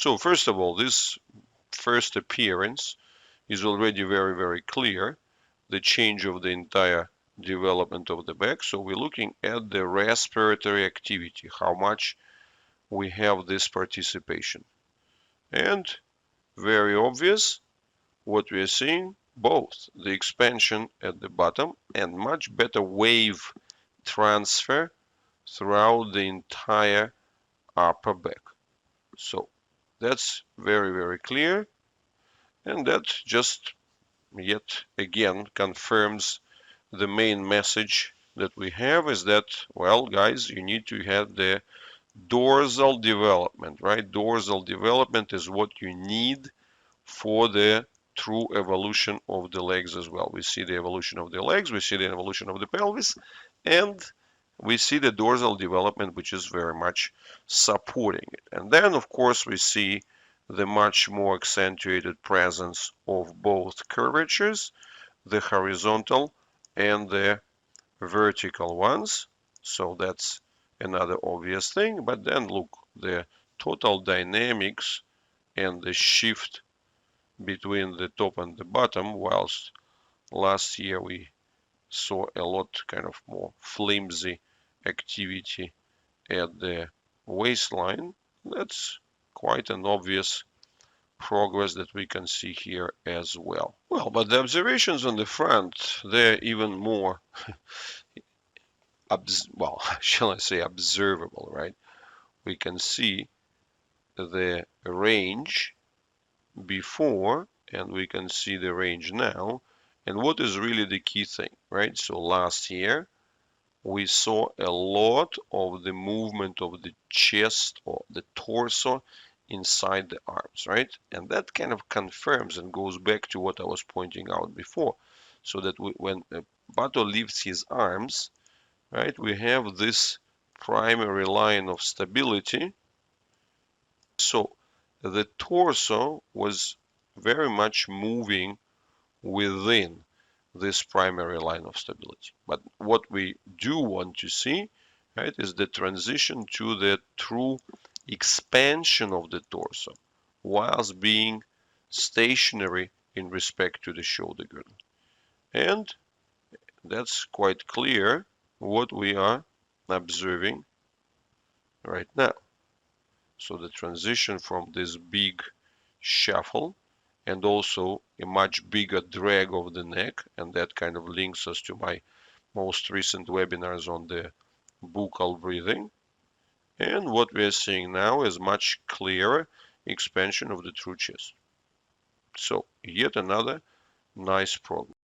So first of all, this first appearance is already very, very clear, the change of the entire development of the back. So we're looking at the respiratory activity, how much we have this participation. And very obvious, what we are seeing, both the expansion at the bottom and much better wave transfer throughout the entire upper back. So that's very, very clear. And that just yet again confirms the main message that we have is that, well, guys, you need to have the dorsal development, right? Dorsal development is what you need for the true evolution of the legs as well. We see the evolution of the legs, we see the evolution of the pelvis, and we see the dorsal development, which is very much supporting it. And then, of course, we see the much more accentuated presence of both curvatures, the horizontal and the vertical ones. So that's another obvious thing. But then look, the total dynamics and the shift between the top and the bottom, whilst last year we saw a lot kind of more flimsy activity at the waistline. That's quite an obvious progress that we can see here as well. Well, but the observations on the front, they're even more, well, shall I say observable, right? We can see the range before and we can see the range now. And what is really the key thing, right? So last year we saw a lot of the movement of the chest or the torso inside the arms, right? And that kind of confirms and goes back to what I was pointing out before. So that when Bato lifts his arms, right, we have this primary line of stability. So the torso was very much moving within this primary line of stability. But what we do want to see, right, is the transition to the true expansion of the torso whilst being stationary in respect to the shoulder girdle. And that's quite clear what we are observing right now. So the transition from this big shuffle and also a much bigger drag of the neck, and that kind of links us to my most recent webinars on the buccal breathing. And what we are seeing now is much clearer expansion of the true chest. So yet another nice progress.